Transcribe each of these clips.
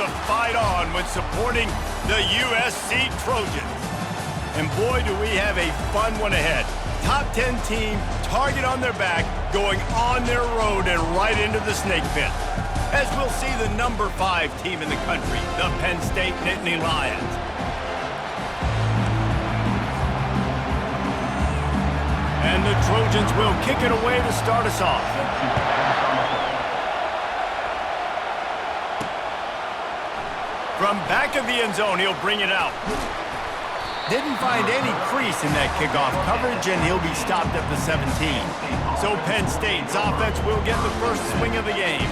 to fight on when supporting the USC Trojans. And boy, do we have a fun one ahead. Top 10 team, target on their back, going on their road and right into the snake pit. As we'll see the number 5 team in the country, the Penn State Nittany Lions. And the Trojans will kick it away to start us off. From back of the end zone, he'll bring it out. Didn't find any crease in that kickoff coverage, and he'll be stopped at the 17. So Penn State's offense will get the first swing of the game.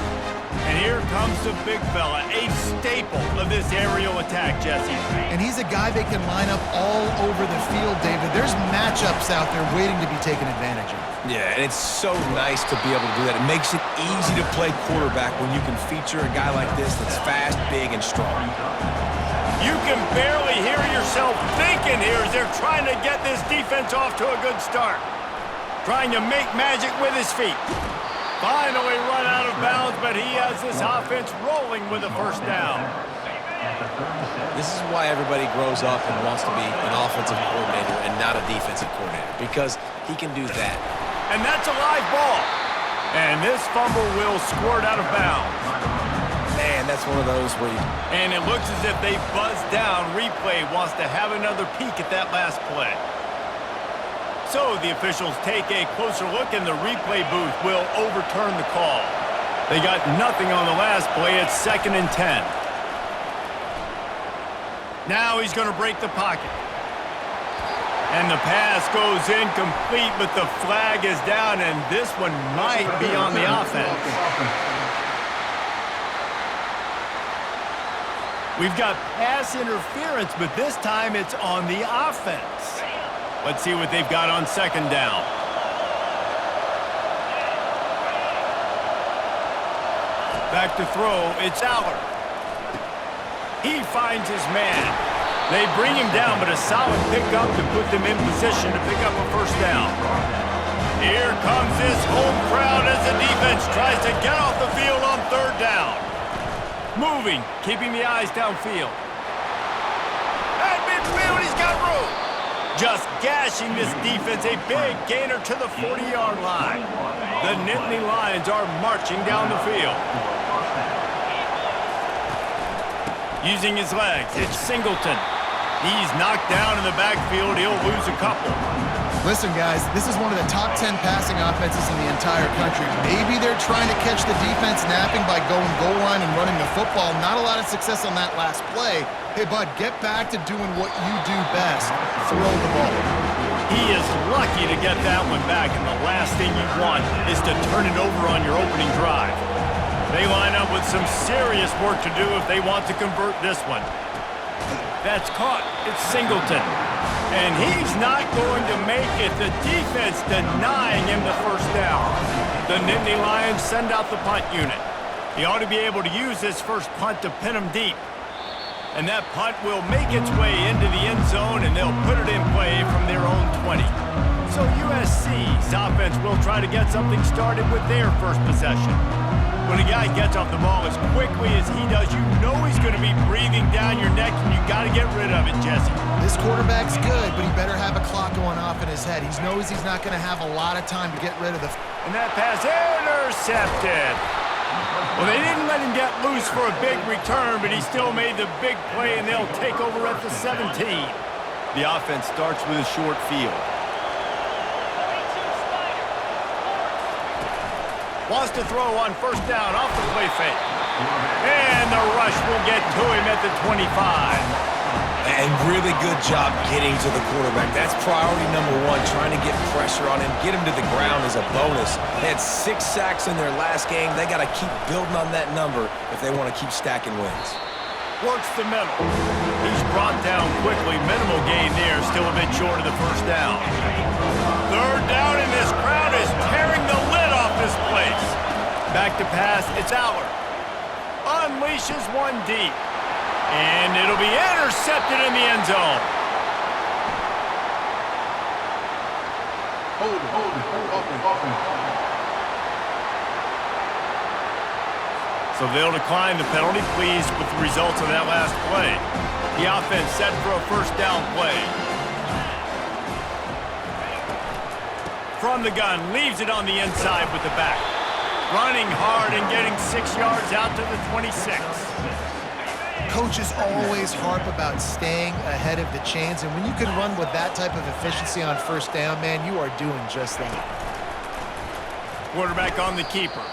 And here comes the big fella, a staple of this aerial attack, Jesse. And he's a guy they can line up all over the field, David. There's matchups out there waiting to be taken advantage of. Yeah, and it's so nice to be able to do that. It makes it easy to play quarterback when you can feature a guy like this that's fast, big, and strong. You can barely hear yourself thinking here as they're trying to get this defense off to a good start. Trying to make magic with his feet. Finally run out of bounds, but he has this offense rolling with a first down. This is why everybody grows up and wants to be an offensive coordinator and not a defensive coordinator, because he can do that. And that's a live ball. And this fumble will squirt out of bounds. Man, that's one of those where you... And it looks as if they buzzed down. Replay wants to have another peek at that last play. So the officials take a closer look, and the replay booth will overturn the call. They got nothing on the last play. It's 2nd and 10. Now he's going to break the pocket. And the pass goes incomplete, but the flag is down, and this one might be on the offense. We've got pass interference, but this time it's on the offense. Let's see what they've got on 2nd down. Back to throw, it's Allard. He finds his man. They bring him down, but a solid pickup to put them in position to pick up a first down. Here comes this home crowd as the defense tries to get off the field on 3rd down. Moving, keeping the eyes downfield. At midfield, he's got room. Just gashing this defense, a big gainer to the 40-yard line. The Nittany Lions are marching down the field. Using his legs, it's Singleton. He's knocked down in the backfield. He'll lose a couple. Listen, guys, this is one of the top 10 passing offenses in the entire country. Maybe they're trying to catch the defense napping by going goal line and running the football. Not a lot of success on that last play. Hey, bud, get back to doing what you do best. Throw the ball. He is lucky to get that one back, and the last thing you want is to turn it over on your opening drive. They line up with some serious work to do if they want to convert this one. That's caught. It's Singleton. And he's not going to make it. The defense denying him the first down. The Nittany Lions send out the punt unit. He ought to be able to use this first punt to pin him deep. And that punt will make its way into the end zone, and they'll put it in play from their own 20. So USC's offense will try to get something started with their first possession. When a guy gets off the ball as quickly as he does, you know he's going to be breathing down your neck, and you got to get rid of it, Jesse. This quarterback's good, but he better have a clock going off in his head. He knows he's not going to have a lot of time to get rid of the... And that pass intercepted. Well, they didn't let him get loose for a big return, but he still made the big play, and they'll take over at the 17. The offense starts with a short field. Wants to throw on 1st down off the play fake. And the rush will get to him at the 25. And really good job getting to the quarterback. That's priority number 1, trying to get pressure on him. Get him to the ground is a bonus. They had 6 sacks in their last game. They got to keep building on that number if they want to keep stacking wins. Works the middle. He's brought down quickly. Minimal gain there. Still a bit short of the first down. 3rd down, and this crowd is tearing the lid off this place. Back to pass. It's Allard. Unleashes one deep. And it'll be intercepted in the end zone. Hold it. So they'll decline the penalty, pleased with the results of that last play. The offense set for a first down play. From the gun, leaves it on the inside with the back. Running hard and getting 6 yards out to the 26. Coaches always harp about staying ahead of the chains, and when you can run with that type of efficiency on first down, man, you are doing just that. Quarterback on the keeper.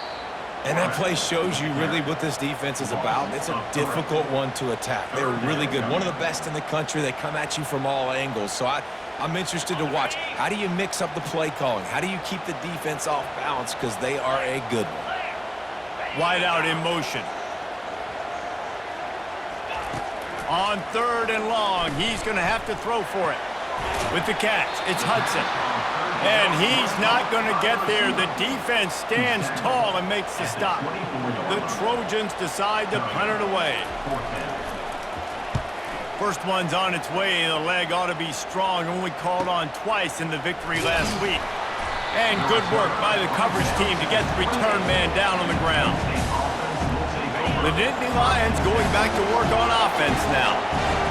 And that play shows you really what this defense is about. It's a difficult one to attack. They're really good. One of the best in the country. They come at you from all angles. So I'm interested to watch. How do you mix up the play calling? How do you keep the defense off balance? Because they are a good one. Wide out in motion. On 3rd and long, he's going to have to throw for it. With the catch, it's Hudson. And he's not going to get there. The defense stands tall and makes the stop. The Trojans decide to punt it away. First one's on its way. The leg ought to be strong. Only called on twice in the victory last week. And good work by the coverage team to get the return man down on the ground. The Nittany Lions going back to work on offense now.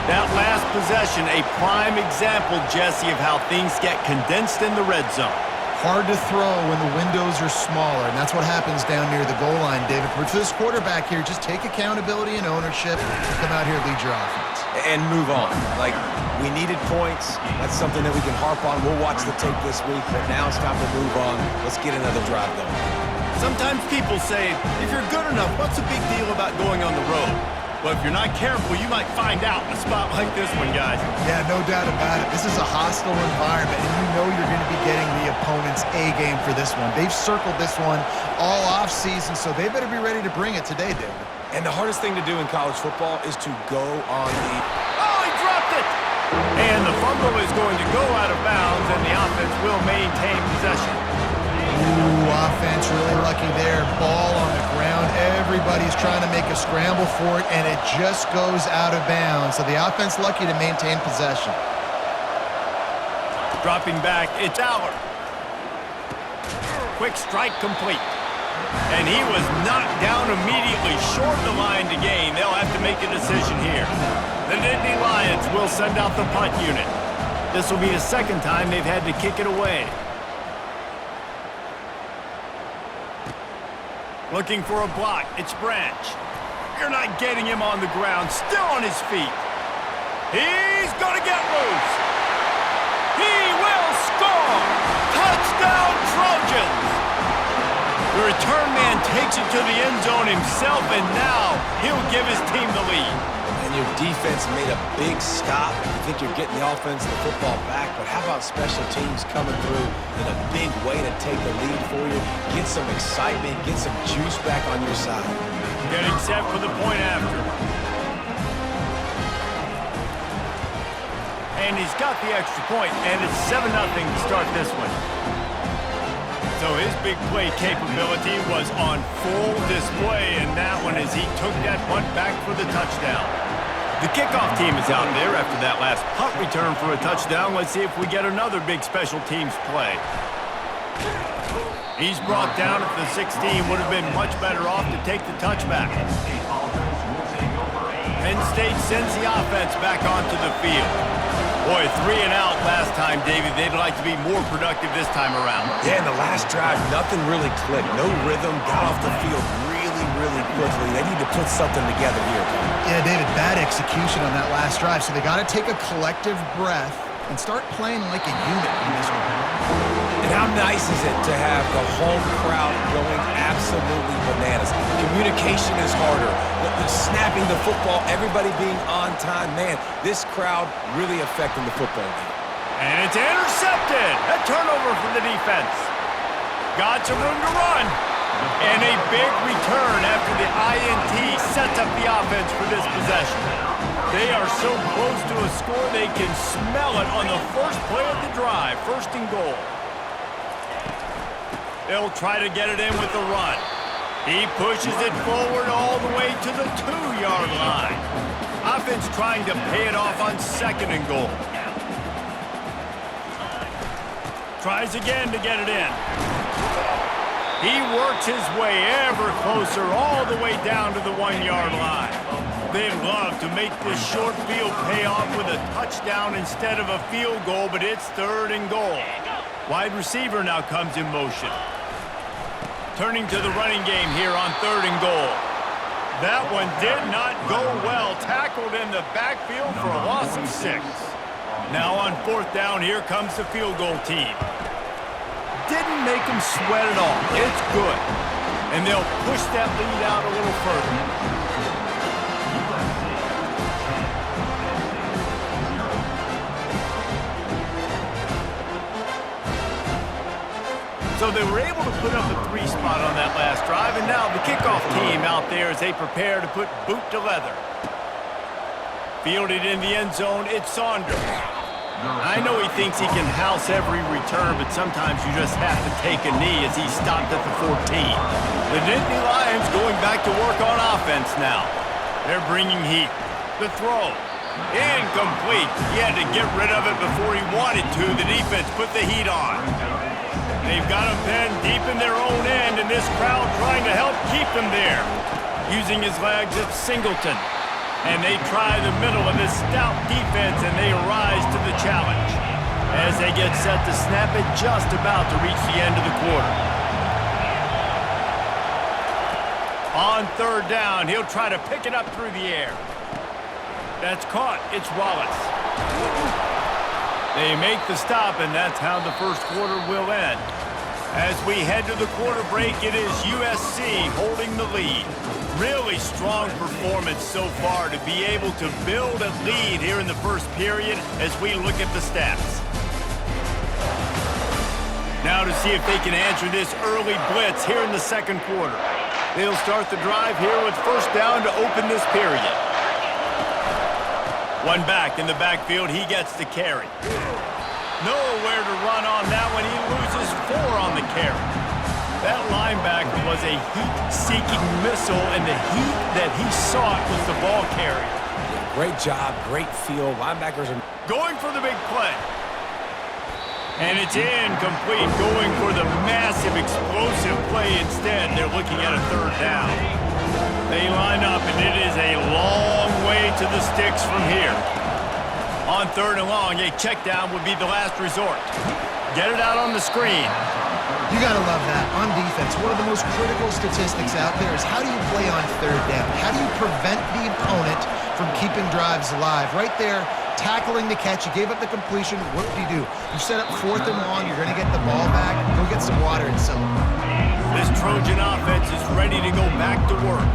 That last possession, a prime example, Jesse, of how things get condensed in the red zone. Hard to throw when the windows are smaller, and that's what happens down near the goal line, David. But for this quarterback here, just take accountability and ownership and come out here and lead your offense. And move on. Like, we needed points. That's something that we can harp on. We'll watch the tape this week, but now it's time to move on. Let's get another drive going. Sometimes people say, if you're good enough, what's the big deal about going on the road? But if you're not careful, you might find out in a spot like this one, guys. Yeah, no doubt about it. This is a hostile environment, and you know you're going to be getting the opponent's A-game for this one. They've circled this one all offseason, so they better be ready to bring it today, David. And the hardest thing to do in college football is to go on the... Oh, he dropped it! And the fumble is going to go out of bounds, and the offense will maintain possession. Ooh, offense really lucky there. Ball on the ground. Everybody's trying to make a scramble for it, and it just goes out of bounds. So the offense lucky to maintain possession. Dropping back, it's Aller. Quick strike complete. And he was knocked down immediately, short the line to gain. They'll have to make a decision here. The Nittany Lions will send out the punt unit. This will be the second time they've had to kick it away. Looking for a block. It's Branch. You're not getting him on the ground. Still on his feet. He's going to get loose. He will score. Touchdown, Trojans. The return man takes it to the end zone himself, and now he'll give his team the lead. And your defense made a big stop. You think you're getting the offense and the football back, but how about special teams coming through in a big way to take the lead for you? Get some excitement, get some juice back on your side. Getting set for the point after. And he's got the extra point, and it's 7-0 to start this one. So his big play capability was on full display in that one as he took that punt back for the touchdown. The kickoff team is out there after that last punt return for a touchdown. Let's see if we get another big special teams play. He's brought down at the 16. Would have been much better off to take the touchback. Penn State sends the offense back onto the field. Boy, 3 and out last time, David. They'd like to be more productive this time around. Yeah, in the last drive, nothing really clicked. No rhythm, got off the field really quickly. They need to put something together here. Yeah, David, bad execution on that last drive. So they got to take a collective breath and start playing like a unit in this one. And how nice is it to have the home crowd going absolutely bananas? Communication is harder. The snapping the football, everybody being on time. Man, this crowd really affecting the football game. And it's intercepted. A turnover for the defense. Got some room to run. And a big return after the INT sets up the offense for this possession. They are so close to a score they can smell it on the first play of the drive. 1st and goal. They'll try to get it in with the run. He pushes it forward all the way to the 2-yard line. Offense trying to pay it off on 2nd and goal. Tries again to get it in. He works his way ever closer all the way down to the 1-yard line. They'd love to make this short field pay off with a touchdown instead of a field goal, but it's 3rd and goal. Wide receiver now comes in motion. Turning to the running game here on 3rd and goal. That one did not go well. Tackled in the backfield for a loss of 6. Now on 4th down, here comes the field goal team. Didn't make them sweat at all. It's good. And they'll push that lead out a little further. So they were able to put up a 3 spot on that last drive, and now the kickoff team out there as they prepare to put boot to leather. Fielded in the end zone, it's Saunders. I know he thinks he can house every return, but sometimes you just have to take a knee as he stopped at the 14. The Nittany Lions going back to work on offense now. They're bringing heat. The throw. Incomplete. He had to get rid of it before he wanted to. The defense put the heat on. They've got him Penn deep in their own end, and this crowd trying to help keep him there. Using his legs, it's Singleton. And they try the middle of this stout defense, and they rise to the challenge. As they get set to snap it, just about to reach the end of the quarter. On 3rd down, he'll try to pick it up through the air. That's caught. It's Wallace. They make the stop, and that's how the first quarter will end. As we head to the quarter break, it is USC holding the lead. Really strong performance so far to be able to build a lead here in the first period as we look at the stats. Now to see if they can answer this early blitz here in the second quarter. They'll start the drive here with 1st down to open this period. One back in the backfield, he gets the carry. Nowhere to run on that one. He loses 4 on the carry. That linebacker was a heat-seeking missile, and the heat that he sought was the ball carrier. Yeah, great job, great feel. Linebackers are going for the big play. And it's incomplete, going for the massive, explosive play instead. They're looking at a 3rd down. They line up, and it is a long way to the sticks from here. On 3rd and long, a check down would be the last resort. Get it out on the screen. You got to love that. On defense, one of the most critical statistics out there is how do you play on 3rd down? How do you prevent the opponent from keeping drives alive? Right there, tackling the catch. You gave up the completion. What do? You set up 4th and long. You're going to get the ball back. Go get some water and celebrate. This Trojan offense is ready to go back to work.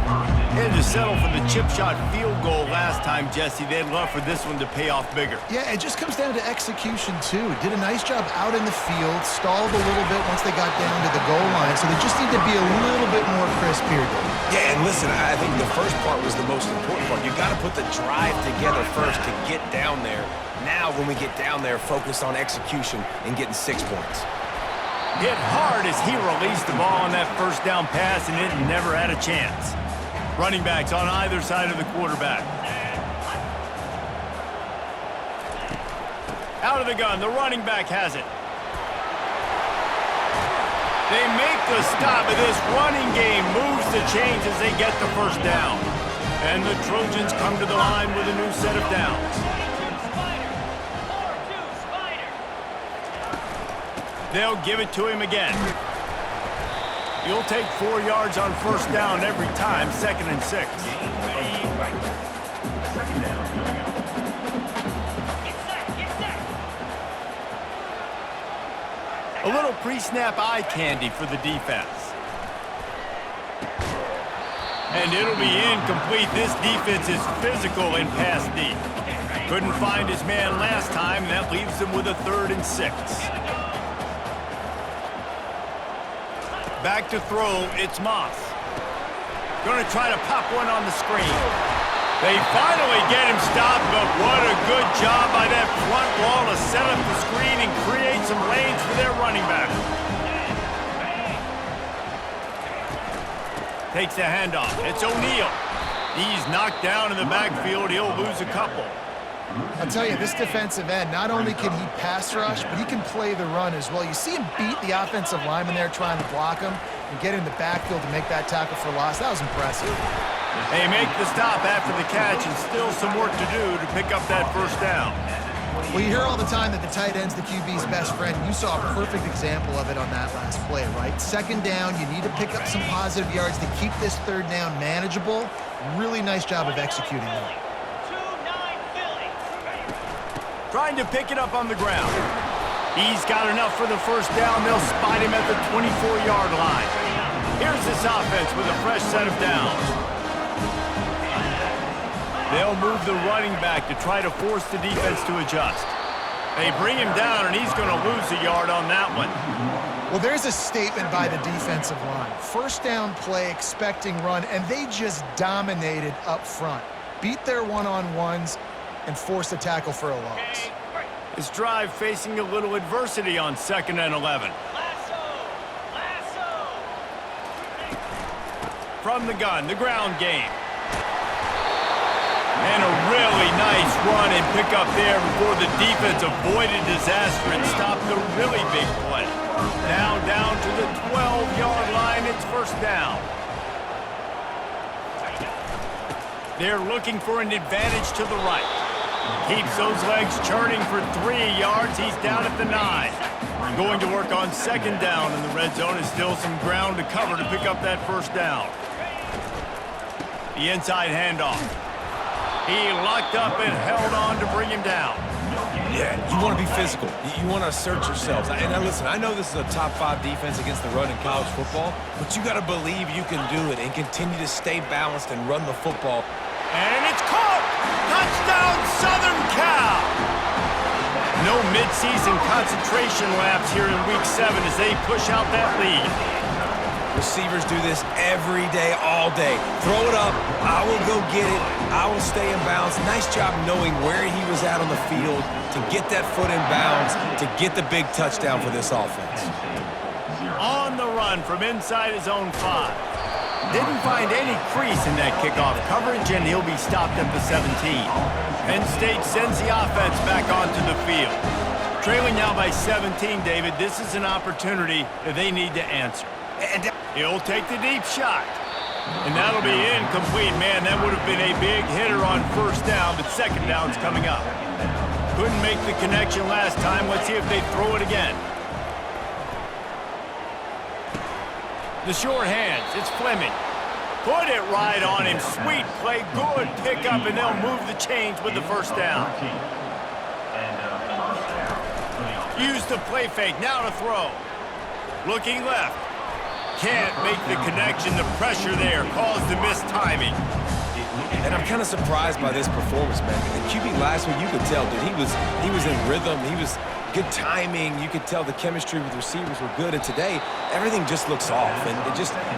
They had to settle for the chip shot field goal last time, Jesse. They'd love for this one to pay off bigger. Yeah, it just comes down to execution, too. Did a nice job out in the field, stalled a little bit once they got down to the goal line, so they just need to be a little bit more crisp here. Yeah, and listen, I think the first part was the most important part. You got to put the drive together first to get down there. Now, when we get down there, focus on execution and getting 6 points. Hit hard as he released the ball on that 1st down pass, and it never had a chance. Running backs on either side of the quarterback. Out of the gun, the running back has it. They make the stop, and this running game moves the chains as they get the 1st down. And the Trojans come to the line with a new set of downs. They'll give it to him again. You'll take 4 yards on 1st down every time, 2nd and 6. A little pre-snap eye candy for the defense. And it'll be incomplete. This defense is physical in pass deep. Couldn't find his man last time, and that leaves him with a 3rd and 6. Back to throw, it's Moss. Gonna try to pop one on the screen. They finally get him stopped, but what a good job by that front wall to set up the screen and create some lanes for their running back. Takes the handoff. It's O'Neal. He's knocked down in the backfield. He'll lose a couple. I'll tell you, this defensive end, not only can he pass rush, but he can play the run as well. You see him beat the offensive lineman there trying to block him. and get in the backfield to make that tackle for loss. That was impressive. They make the stop after the catch and still some work to do to pick up that first down. Well, you hear all the time that the tight end's the QB's best friend. You saw a perfect example of it on that last play, right? Second down, you need to pick up some positive yards to keep this third down manageable. Really nice job of executing that. Trying to pick it up on the ground. He's got enough for the first down. They'll spot him at the 24-yard line. Here's this offense with a fresh set of downs. They'll move the running back to try to force the defense to adjust. They bring him down, and he's going to lose a yard on that one. Well, there's a statement by the defensive line. First down play, expecting run, and they just dominated up front. Beat their one-on-ones and forced a tackle for a loss. His drive facing a little adversity on 2nd and 11. From the gun, the ground game. And a really nice run and pick up there before the defense avoided disaster and stopped the really big play. Now down to the 12-yard line, it's first down. They're looking for an advantage to the right. Keeps those legs churning for 3 yards. He's down at the 9. Going to work on 2nd down, and the red zone is still some ground to cover to pick up that first down. The inside handoff. He locked up and held on to bring him down. Yeah, you want to be physical. You want to assert yourselves. And listen, I know this is a top 5 defense against the run in college football, but you got to believe you can do it and continue to stay balanced and run the football. And it's caught! Touchdown, Southern Cal! No midseason concentration laps here in Week 7 as they push out that lead. Receivers do this every day, all day. Throw it up, I will go get it, I will stay in bounds. Nice job knowing where he was at on the field to get that foot in bounds, to get the big touchdown for this offense. On the run from inside his own 5. Didn't find any crease in that kickoff coverage, and he'll be stopped at the 17. Penn State sends the offense back onto the field. Trailing now by 17, David, this is an opportunity that they need to answer. He'll take the deep shot. And that'll be incomplete. Man, that would have been a big hitter on first down, but 2nd down's coming up. Couldn't make the connection last time. Let's see if they throw it again. The short hands, it's Fleming. Put it right on him. Sweet play, good pickup, and they'll move the chains with the first down. Use the play fake, now to throw. Looking left. Can't make the connection. The pressure there caused the missed timing. And I'm kind of surprised by this performance, man. The QB last week, you could tell, dude, he was in rhythm. He was good timing. You could tell the chemistry with receivers were good. And today, everything just looks off. And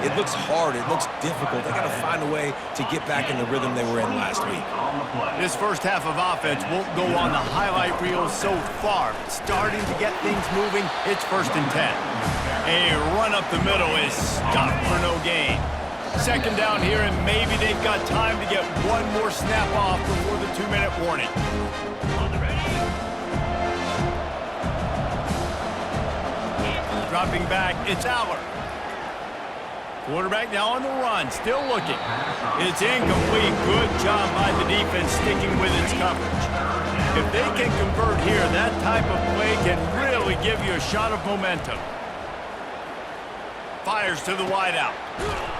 it looks hard. It looks difficult. They got to find a way to get back in the rhythm they were in last week. This first half of offense won't go on the highlight reel so far. But starting to get things moving, it's 1st and 10. A run up the middle is stopped for no gain. 2nd down here, and maybe they've got time to get one more snap off before the 2-minute warning. Dropping back, it's Aller. Quarterback now on the run, still looking. It's incomplete. Good job by the defense sticking with its coverage. If they can convert here, that type of play can really give you a shot of momentum. Fires to the wideout.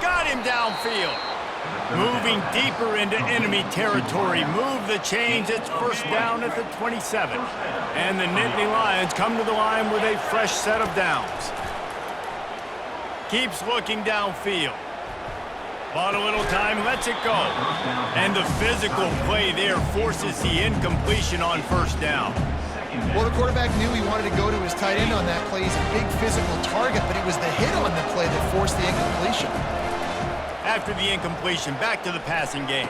Got him downfield. Moving deeper into enemy territory. Move the chains. It's first down at the 27. And the Nittany Lions come to the line with a fresh set of downs. Keeps looking downfield. Bought a little time, lets it go. And the physical play there forces the incompletion on first down. Well, the quarterback knew he wanted to go to his tight end on that play. He's a big physical target, but it was the hit on the play that forced the incompletion. After the incompletion, back to the passing game.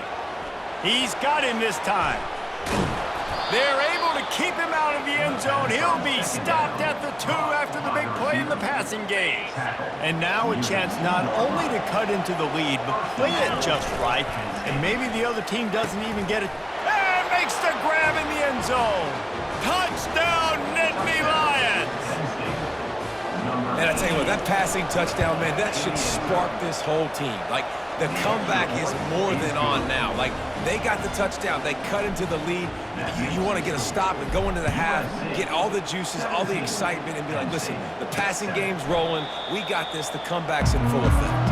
He's got him this time. They're able to keep him out of the end zone. He'll be stopped at the 2 after the big play in the passing game. And now a chance not only to cut into the lead, but play it just right. And maybe the other team doesn't even get it. And makes the grab in the end zone. Touchdown, Nittany Lions! And I tell you what, that passing touchdown, man, that should spark this whole team. Like, the comeback is more than on now. Like, they got the touchdown. They cut into the lead. You want to get a stop and go into the half, get all the juices, all the excitement, and be like, listen, the passing game's rolling. We got this. The comeback's in full effect.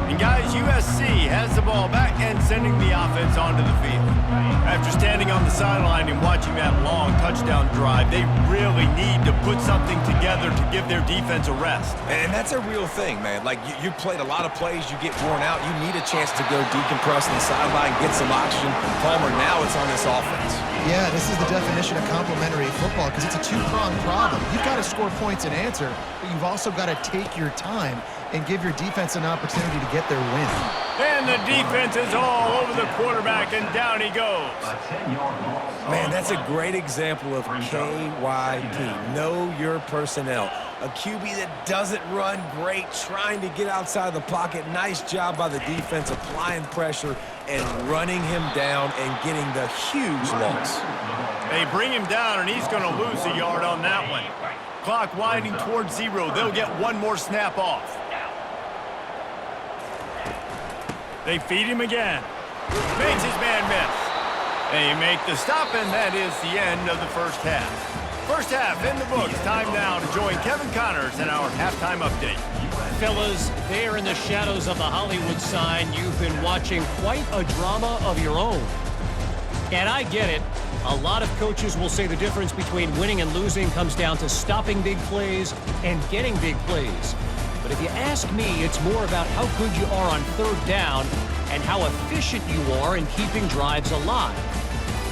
And guys, USC has the ball back and sending the offense onto the field. After standing on the sideline and watching that long touchdown drive, they really need to put something together to give their defense a rest. And that's a real thing, man. Like, you played a lot of plays, you get worn out, you need a chance to go decompress on the sideline, get some oxygen. Palmer, now it's on this offense. Yeah, this is the definition of complementary football because it's a two-pronged problem. You've got to score points and answer, but you've also got to take your time and give your defense an opportunity to get their win. And the defense is all over the quarterback, and down he goes. Man, that's a great example of KYP, know your personnel. A QB that doesn't run great, trying to get outside of the pocket. Nice job by the defense, applying pressure and running him down and getting the huge loss. They bring him down, and he's going to lose a yard on that one. Clock winding towards 0. They'll get one more snap off. They feed him again. Makes his man miss. They make the stop, and that is the end of the first half. First half in the books. Time now to join Kevin Connors in our halftime update. Fellas, there in the shadows of the Hollywood sign, you've been watching quite a drama of your own. And I get it. A lot of coaches will say the difference between winning and losing comes down to stopping big plays and getting big plays. But if you ask me, it's more about how good you are on third down and how efficient you are in keeping drives alive.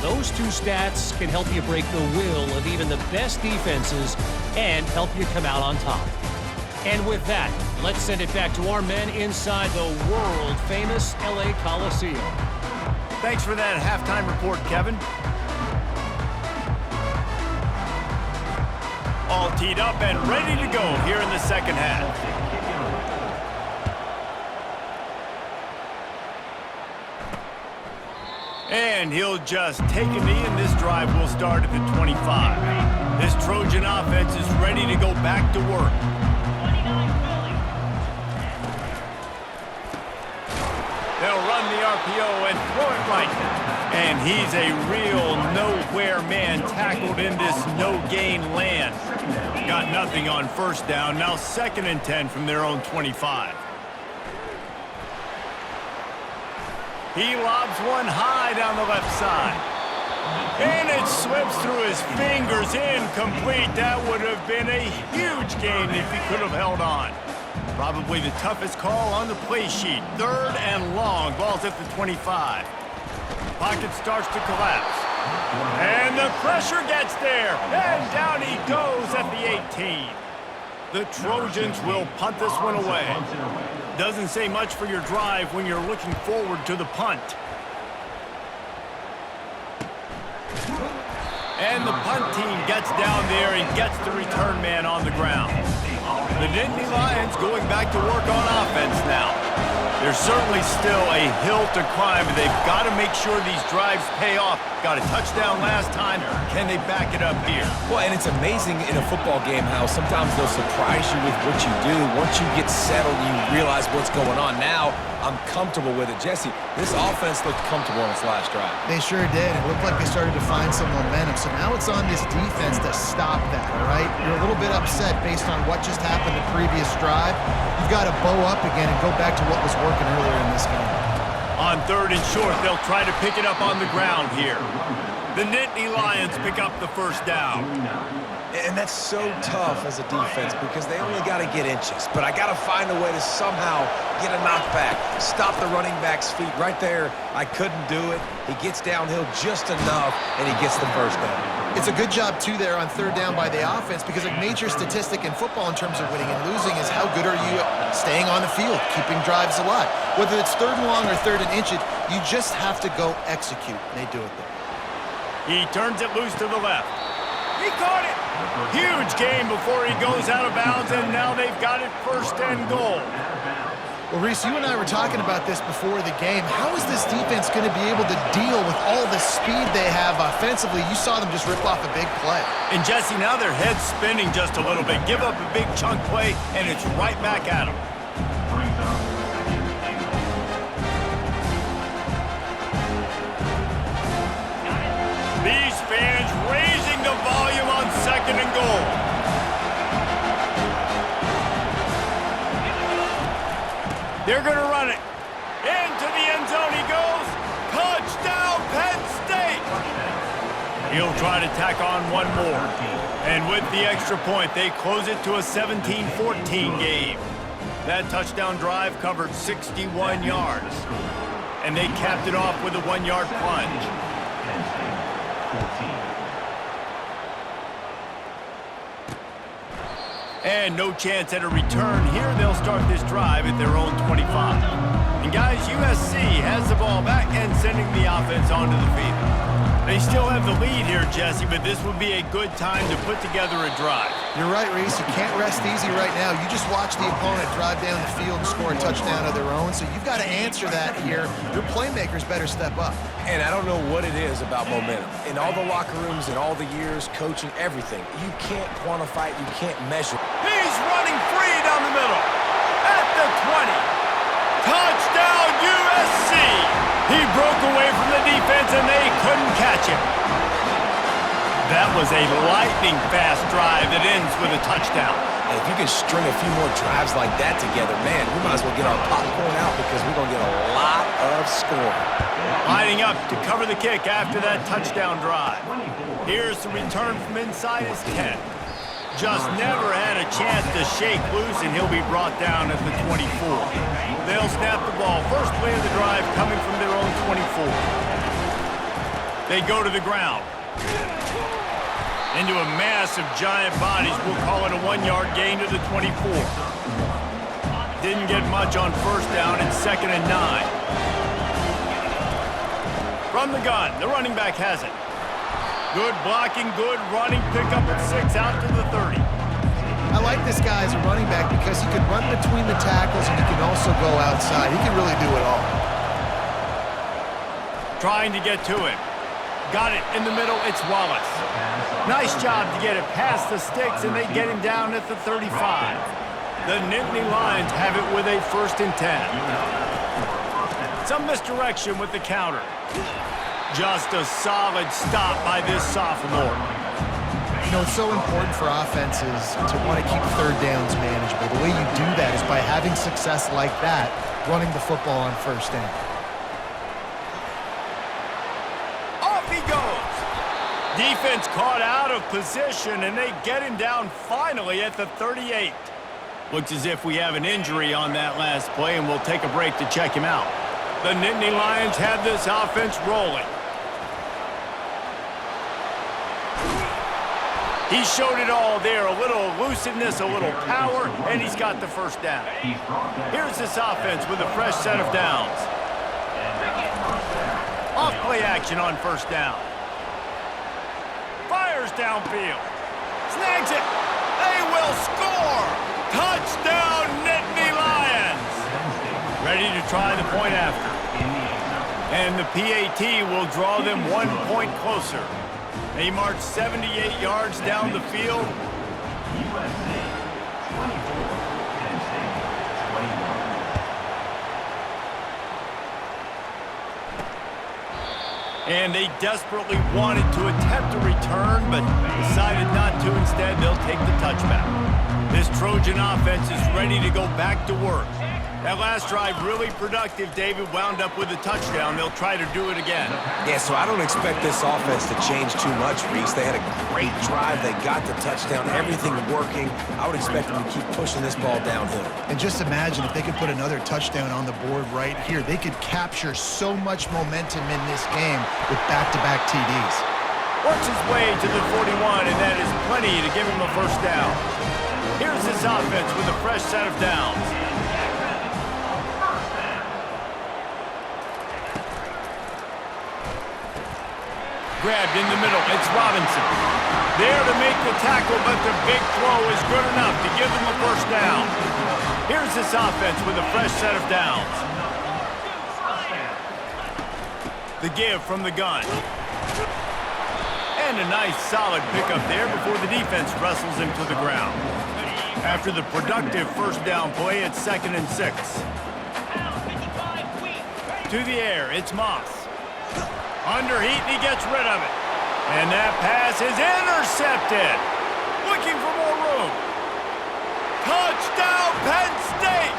Those two stats can help you break the will of even the best defenses and help you come out on top. And with that, let's send it back to our men inside the world-famous LA Coliseum. Thanks for that halftime report, Kevin. All teed up and ready to go here in the second half. And he'll just take a knee, and this drive will start at the 25. This Trojan offense is ready to go back to work. They'll run the RPO and throw it right. And he's a real nowhere man tackled in this no-gain land. Got nothing on first down. Now 2nd and 10 from their own 25. He lobs one high down the left side. And it slips through his fingers, incomplete. That would have been a huge gain if he could have held on. Probably the toughest call on the play sheet. 3rd and long. Ball's at the 25. Pocket starts to collapse. And the pressure gets there. And down he goes at the 18. The Trojans will punt this one away. Doesn't say much for your drive when you're looking forward to the punt. And the punt team gets down there and gets the return man on the ground. The Nittany Lions going back to work on offense now. There's certainly still a hill to climb, but they've got to make sure these drives pay off. Got a touchdown last time. Can they back it up here? Well, and it's amazing in a football game how sometimes they'll surprise you with what you do. Once you get settled, you realize what's going on. Now, I'm comfortable with it. Jesse, this offense looked comfortable on its last drive. They sure did. It looked like they started to find some momentum. So now it's on this defense to stop that, all right? You're a little bit upset based on what just happened the previous drive. You've got to bow up again and go back to what was working earlier in this game. On 3rd and short, they'll try to pick it up on the ground here. The Nittany Lions pick up the first down. And that's so tough as a defense because they only got to get inches. But I got to find a way to somehow get a knockback, stop the running back's feet. Right there, I couldn't do it. He gets downhill just enough, and he gets the first down. It's a good job, too, there on 3rd down by the offense because a major statistic in football in terms of winning and losing is how good are you at staying on the field, keeping drives alive. Whether it's 3rd and long or 3rd and inches, you just have to go execute. They do it there. He turns it loose to the left. He caught it. Huge gain before he goes out of bounds, and now they've got it 1st and goal. Well, Reese, you and I were talking about this before the game. How is this defense going to be able to deal with all the speed they have offensively? You saw them just rip off a big play. And Jesse, now their head's spinning just a little bit. Give up a big chunk play, and it's right back at them. These fans raising the volume on 2nd and goal. They're going to run it. Into the end zone he goes. Touchdown, Penn State. He'll try to tack on one more. And with the extra point, they close it to a 17-14 game. That touchdown drive covered 61 yards. And they capped it off with a 1-yard plunge. And no chance at a return. Here they'll start this drive at their own 25. And guys, USC has the ball back and sending the offense onto the field. They still have the lead here, Jesse, but this would be a good time to put together a drive. You're right, Reese. You can't rest easy right now. You just watch the opponent drive down the field and score a touchdown of their own, so you've got to answer that here. Your playmakers better step up. And I don't know what it is about momentum. In all the locker rooms, in all the years, coaching, everything, you can't quantify it, you can't measure it. He's running free down the middle. At the 20. Touchdown, USC! He broke away from the defense, and they couldn't catch him. That was a lightning-fast drive that ends with a touchdown. And if you can string a few more drives like that together, man, we might as well get our popcorn out because we're going to get a lot of scoring. Lining up to cover the kick after that touchdown drive. Here's the return from inside his 10. Just never had a chance to shake loose, and he'll be brought down at the 24. They'll snap the ball. First play of the drive coming from their own 24. They go to the ground. Into a mass of giant bodies. We'll call it a 1-yard gain to the 24. Didn't get much on first down. It's 2nd and 9. From the gun, the running back has it. Good blocking, good running, pick up at 6, out to the 30. I like this guy as a running back because he can run between the tackles and he can also go outside. He can really do it all. Trying to get to him. Got it in the middle, it's Wallace. Nice job to get it past the sticks, and they get him down at the 35. The Nittany Lions have it with a 1st and 10. Some misdirection with the counter. Just a solid stop by this sophomore. You know, it's so important for offenses to want to keep third downs manageable. The way you do that is by having success like that, running the football on first down. Off he goes. Defense caught out of position, and they get him down finally at the 38. Looks as if we have an injury on that last play, and we'll take a break to check him out. The Nittany Lions have this offense rolling. He showed it all there, a little elusiveness, a little power, and he's got the first down. Here's this offense with a fresh set of downs. Off play action on first down. Fires downfield. Snags it. They will score. Touchdown, Nittany Lions. Ready to try the point after. And the PAT will draw them 1 point closer. They march 78 yards down the field. And they desperately wanted to attempt a return, but decided not to. Instead, they'll take the touchback. This Trojan offense is ready to go back to work. That last drive really productive. David wound up with a touchdown. They'll try to do it again. Yeah, so I don't expect this offense to change too much, Reese. They had a great drive. They got the touchdown. Everything working. I would expect them to keep pushing this ball downhill. And just imagine if they could put another touchdown on the board right here. They could capture so much momentum in this game with back-to-back TDs. Works his way to the 41, and that is plenty to give him a first down. Here's this offense with a fresh set of downs. Grabbed in the middle, it's Robinson. There to make the tackle, but the big throw is good enough to give them a first down. Here's this offense with a fresh set of downs. The give from the gun. And a nice solid pickup there before the defense wrestles him to the ground. After the productive first down play, it's 2nd and 6. To the air, it's Moss. Under heat, and he gets rid of it. And that pass is intercepted. Looking for more room. Touchdown, Penn State!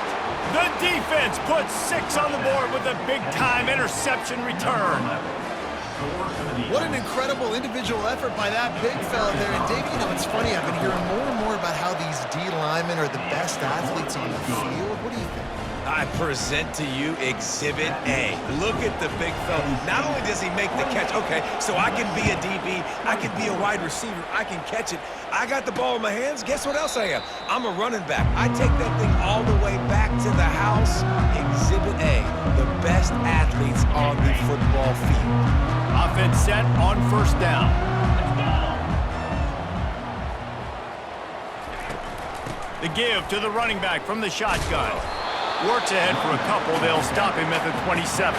The defense puts 6 on the board with a big-time interception return. What an incredible individual effort by that big fella there. And Dave, you know, it's funny, I've been hearing more and more about how these D linemen are the best athletes on the field. What do you think? I present to you Exhibit A. Look at the big fella. Not only does he make the catch, okay, so I can be a DB, I can be a wide receiver, I can catch it. I got the ball in my hands. Guess what else I am? I'm a running back. I take that thing all the way back to the house. Exhibit A, the best athletes on the football field. Offense set on first down. The give to the running back from the shotgun. Works ahead for a couple. They'll stop him at the 27.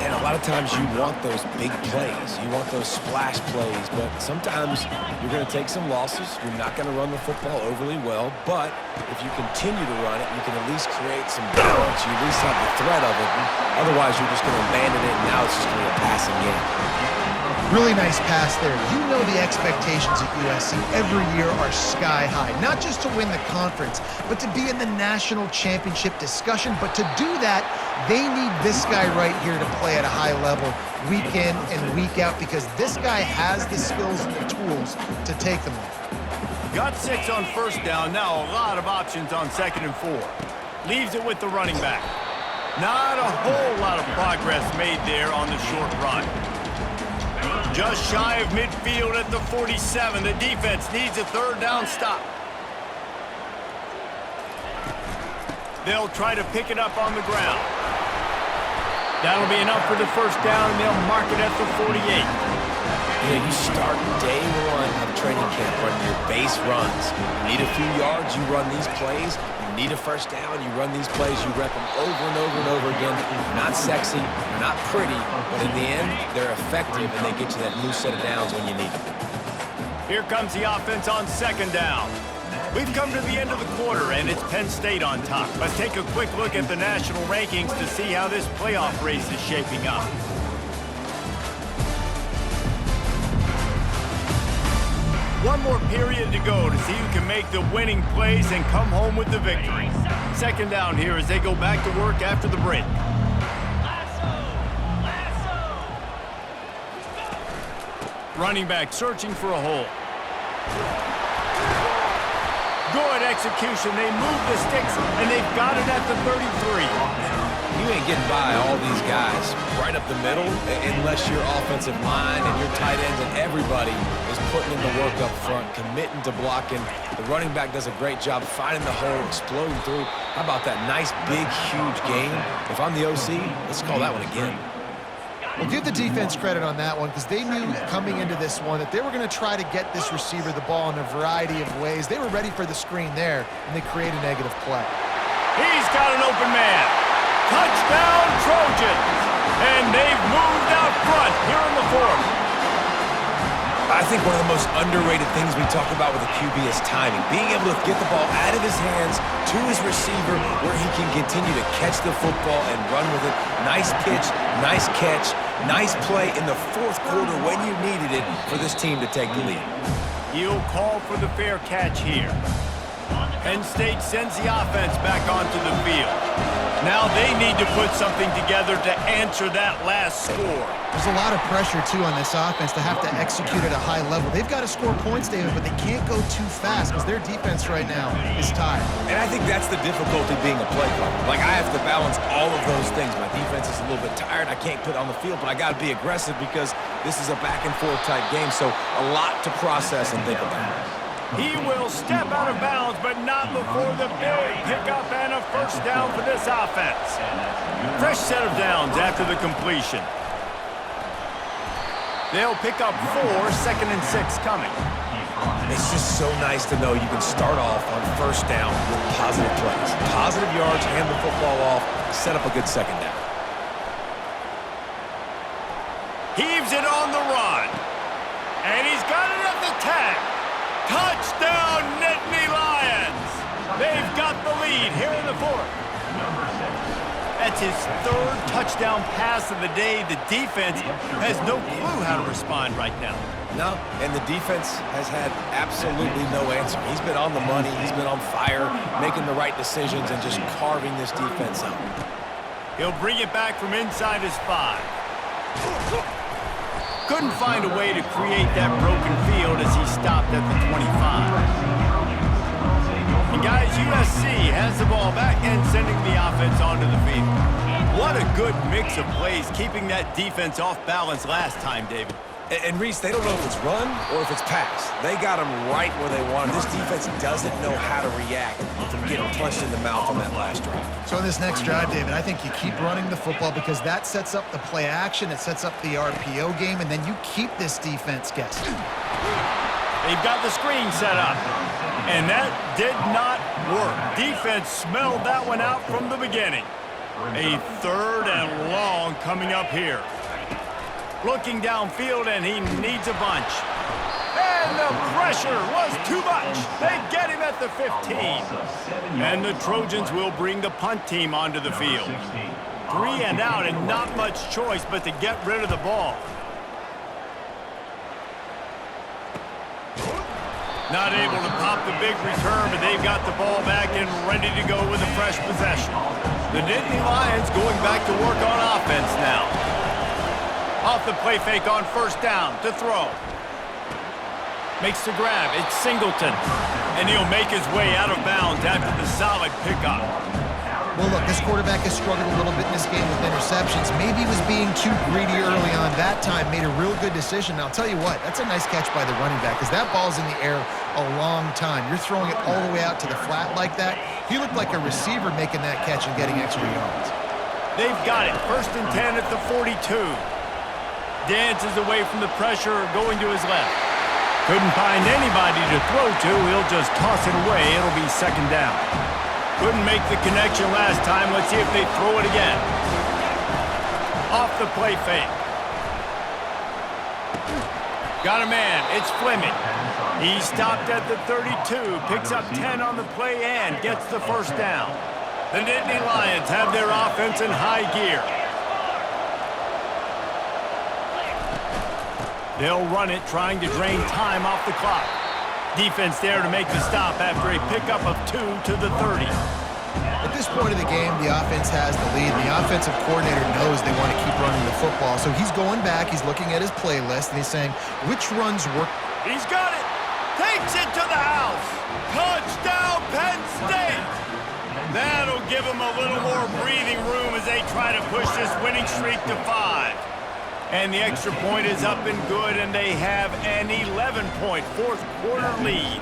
And a lot of times you want those big plays. You want those splash plays. But sometimes you're going to take some losses. You're not going to run the football overly well. But if you continue to run it, you can at least create some balance. You at least have the threat of it. Otherwise, you're just going to abandon it, and now it's just going to be a passing game. Really nice pass there. You know the expectations at USC every year are sky high. Not just to win the conference, but to be in the national championship discussion. But to do that, they need this guy right here to play at a high level week in and week out, because this guy has the skills and the tools to take them on. Got 6 on first down. Now a lot of options on 2nd and 4. Leaves it with the running back. Not a whole lot of progress made there on the short run. Just shy of midfield at the 47. The defense needs a 3rd down stop. They'll try to pick it up on the ground. That'll be enough for the first down, and they'll mark it at the 48. You know, you start day one of training camp running your base runs. You need a few yards, you run these plays. You need a first down, you run these plays, you rep them over and over and over again. They're not sexy, they're not pretty, but in the end, they're effective, and they get you that new set of downs when you need them. Here comes the offense on 2nd down. We've come to the end of the quarter, and it's Penn State on top. Let's take a quick look at the national rankings to see how this playoff race is shaping up. One more period to go to see who can make the winning plays and come home with the victory. 2nd down here as they go back to work after the break. Running back searching for a hole. Good execution. They move the sticks, and they've got it at the 33. You ain't getting by all these guys right up the middle unless your offensive line and your tight ends and everybody is putting in the work up front, committing to blocking. The running back does a great job finding the hole, exploding through. How about that nice, big, huge game? If I'm the OC, let's call that one again. Well, give the defense credit on that one, because they knew coming into this one that they were going to try to get this receiver the ball in a variety of ways. They were ready for the screen there, and they create a negative play. He's got an open man. Touchdown, Trojans! And they've moved out front here in the 4th. I think one of the most underrated things we talk about with a QB is timing. Being able to get the ball out of his hands to his receiver where he can continue to catch the football and run with it. Nice pitch, nice catch, nice play in the 4th quarter when you needed it for this team to take the lead. He'll call for the fair catch here. Penn State sends the offense back onto the field. Now they need to put something together to answer that last score. There's a lot of pressure, too, on this offense to have to execute at a high level. They've got to score points, David, but they can't go too fast because their defense right now is tired. And I think that's the difficulty being a play caller. Like, I have to balance all of those things. My defense is a little bit tired. I can't put it on the field, but I got to be aggressive because this is a back-and-forth type game, so a lot to process and think about. He will step out of bounds, but not before the big pickup and a first down for this offense. Fresh set of downs after the completion. They'll pick up 4, 2nd and 6 coming. It's just so nice to know you can start off on first down with positive plays. Positive yards, hand the football off, set up a good second down. Heaves it on the run. And he's got it at the tag. Touchdown, Nittany Lions. They've got the lead here in the fourth. That's his third touchdown pass of the day. The defense has no clue how to respond right now. No, and the defense has had absolutely no answer. He's been on the money. He's been on fire, making the right decisions and just carving this defense up. He'll bring it back from inside his 5. Couldn't find a way to create that broken field as he stopped at the 25. And guys, USC has the ball back and sending the offense onto the field. What a good mix of plays, keeping that defense off balance last time, David. And Reese, they don't know if it's run or if it's pass. They got him right where they want him. This defense doesn't know how to react from getting punched in the mouth on that last drive. So in this next drive, David, I think you keep running the football because that sets up the play action, it sets up the RPO game, and then you keep this defense guessing. They've got the screen set up, and that did not work. Defense smelled that one out from the beginning. A 3rd and long coming up here. Looking downfield, and he needs a bunch. And the pressure was too much. They get him at the 15. And the Trojans will bring the punt team onto the field. 3 and out, and not much choice but to get rid of the ball. Not able to pop the big return, but they've got the ball back and ready to go with a fresh possession. The Nittany Lions going back to work on offense now. Off the play fake on first down to throw. Makes the grab. It's Singleton. And he'll make his way out of bounds after the solid pickup. Well, look, this quarterback has struggled a little bit in this game with interceptions. Maybe he was being too greedy early on. That time made a real good decision. Now, I'll tell you what, that's a nice catch by the running back because that ball's in the air a long time. You're throwing it all the way out to the flat like that. He looked like a receiver making that catch and getting extra yards. They've got it. 1st and 10 at the 42. Dances away from the pressure, going to his left. Couldn't find anybody to throw to. He'll just toss it away. It'll be 2nd down. Couldn't make the connection last time. Let's see if they throw it again. Off the play fake. Got a man. It's Fleming. He stopped at the 32. Picks up 10 on the play and gets the 1st down. The Nittany Lions have their offense in high gear. They'll run it, trying to drain time off the clock. Defense there to make the stop after a pickup of 2 to the 30. At this point of the game, the offense has the lead, and the offensive coordinator knows they want to keep running the football. So he's going back, he's looking at his playlist, and he's saying, which runs work? He's got it! Takes it to the house! Touchdown, Penn State! That'll give them a little more breathing room as they try to push this winning streak to 5. And the extra point is up and good, and they have an 11-point fourth-quarter lead.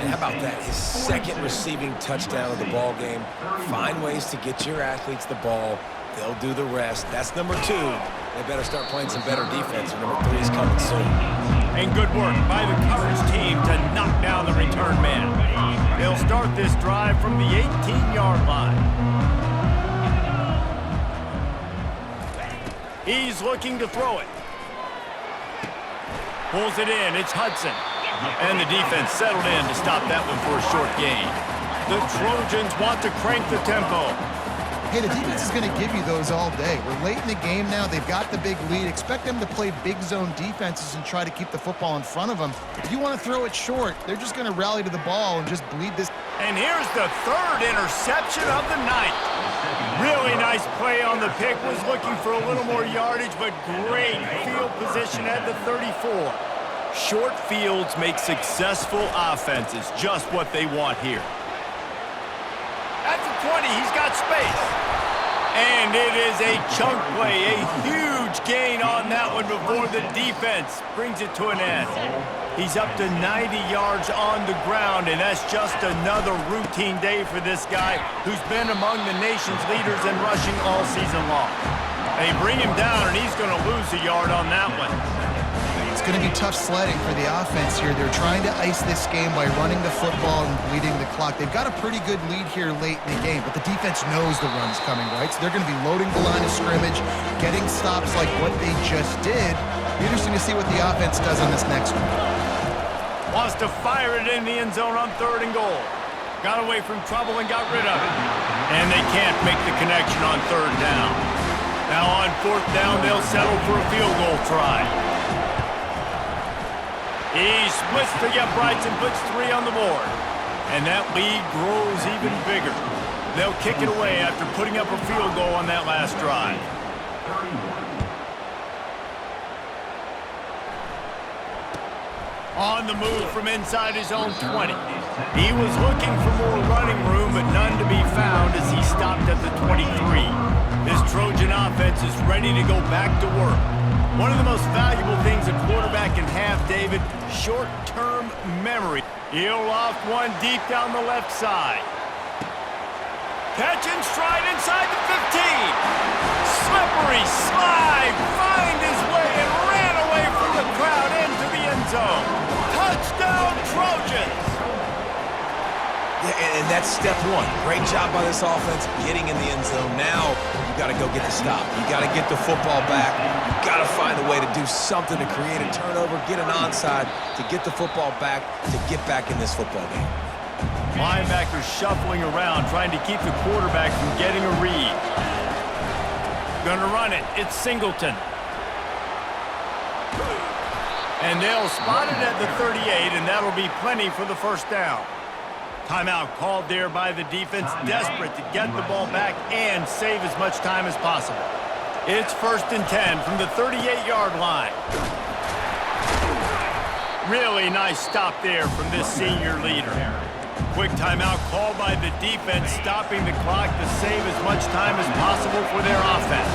And how about that? His 2nd receiving touchdown of the ball game. Find ways to get your athletes the ball. They'll do the rest. That's number 2. They better start playing some better defense. And number 3 is coming soon. And good work by the coverage team to knock down the return man. They'll start this drive from the 18-yard line. He's looking to throw it. Pulls it in. It's Hudson. And the defense settled in to stop that one for a short gain. The Trojans want to crank the tempo. Hey, the defense is going to give you those all day. We're late in the game now. They've got the big lead. Expect them to play big zone defenses and try to keep the football in front of them. If you want to throw it short, they're just going to rally to the ball and just bleed this. And here's the 3rd interception of the night. Really nice play on the pick. Was looking for a little more yardage, but great field position at the 34. Short fields make successful offenses just what they want here. At the 20, he's got space. And it is a chunk play, a huge gain on that one before the defense brings it to an end. He's up to 90 yards on the ground, and that's just another routine day for this guy who's been among the nation's leaders in rushing all season long. They bring him down, and he's going to lose a yard on that one. It's it's going to be tough sledding for the offense here. They're trying to ice this game by running the football and bleeding the clock. They've got a pretty good lead here late in the game, but the defense knows the run's coming, right? So they're going to be loading the line of scrimmage, getting stops like what they just did. Be interesting to see what the offense does on this next one. Wants to fire it in the end zone on 3rd and goal. Got away from trouble and got rid of it. And they can't make the connection on 3rd down. Now on 4th down, they'll settle for a field goal try. He splits the uprights and puts 3 on the board. And that lead grows even bigger. They'll kick it away after putting up a field goal on that last drive. On the move from inside his own 20. He was looking for more running room, but none to be found as he stopped at the 23. This Trojan offense is ready to go back to work. One of the most valuable things a quarterback can have, David, short-term memory. He'll loft one deep down the left side. Catch and stride inside the 15. Slippery slide, find his way and ran away from the crowd into the end zone. Touchdown, Trojans! Yeah, and that's step one. Great job by this offense getting in the end zone. Now you got to go get the stop. You got to get the football back. You got to find a way to do something to create a turnover, get an onside, to get the football back, to get back in this football game. Linebackers shuffling around, trying to keep the quarterback from getting a read. Gonna run it. It's Singleton. And they'll spot it at the 38, and that'll be plenty for the 1st down. Timeout called there by the defense, desperate to get the ball back and save as much time as possible. It's 1st and 10 from the 38-yard line. Really nice stop there from this senior leader. Quick timeout called by the defense, stopping the clock to save as much time as possible for their offense.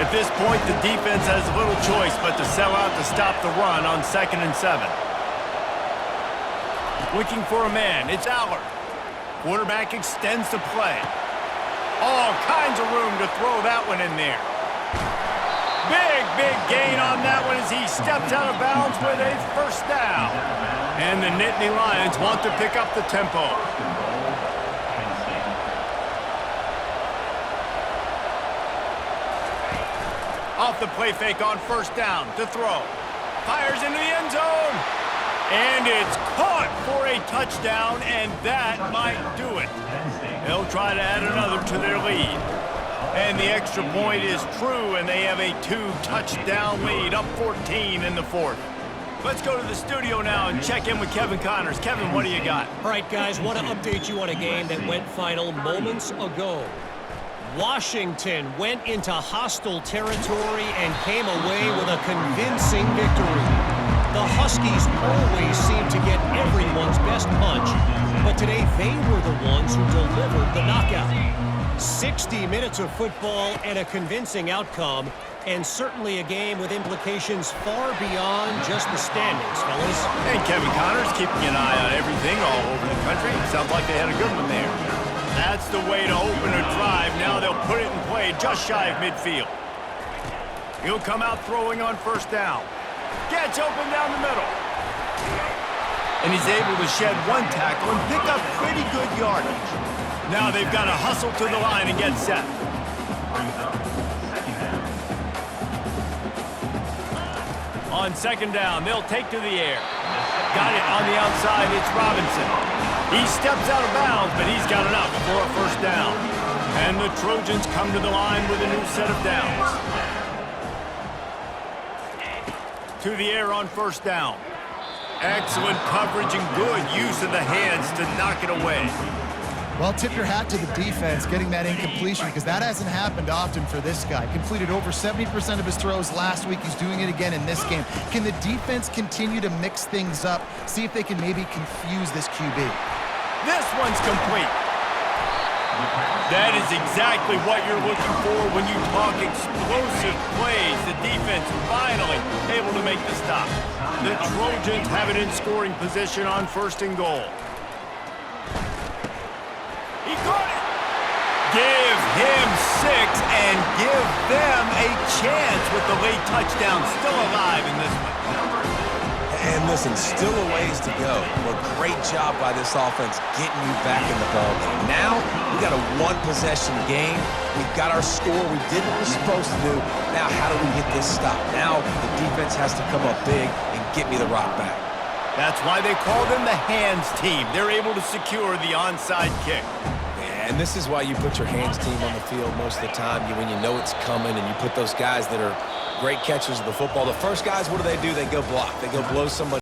At this point, the defense has little choice but to sell out to stop the run on 2nd and 7. Looking for a man, it's Allard. Quarterback extends the play. All kinds of room to throw that one in there. Big gain on that one as he steps out of bounds with a 1st down. And the Nittany Lions want to pick up the tempo. Off the play fake on 1st down to throw. Fires into the end zone. And it's caught for a touchdown, and that might do it. They'll try to add another to their lead. And the extra point is true, and they have a 2-touchdown lead, up 14 in the 4th. Let's go to the studio now and check in with Kevin Connors. Kevin, what do you got? All right, guys, want to update you on a game that went final moments ago. Washington went into hostile territory and came away with a convincing victory. The Huskies always seem to get everyone's best punch, but today they were the ones who delivered the knockout. 60 minutes of football and a convincing outcome, and certainly a game with implications far beyond just the standings, fellas. And Kevin Connors keeping an eye on everything all over the country. Sounds like they had a good one there. That's the way to open a drive. Now they'll put it in play just shy of midfield. He'll come out throwing on 1st down. Gets open down the middle. And he's able to shed one tackle and pick up pretty good yardage. Now they've got to hustle to the line and get set. On 2nd down, they'll take to the air. Got it on the outside, it's Robinson. He steps out of bounds, but he's got enough for a 1st down. And the Trojans come to the line with a new set of downs. To the air on 1st down. Excellent coverage and good use of the hands to knock it away. Well, tip your hat to the defense getting that incompletion, because that hasn't happened often for this guy. Completed over 70% of his throws last week. He's doing it again in this game. Can the defense continue to mix things up, see if they can maybe confuse this QB? This one's complete. That is exactly what you're looking for when you talk explosive plays. The defense finally able to make the stop. The Trojans have it in scoring position on 1st and goal. He caught it. Give him 6 and give them a a chance with the late touchdown still alive in this one. And listen, still a ways to go. But great job by this offense getting you back in the ballgame. Now, we got a one-possession game. We've got our score. We did what we're supposed to do. Now, how do we get this stopped? Now, the defense has to come up big and get me the rock back. That's why they call them the hands team. They're able to secure the onside kick. And this is why you put your hands team on the field most of the time when you know it's coming, and you put those guys that are great catchers of the football. The first guys, what do? They go block. They go blow somebody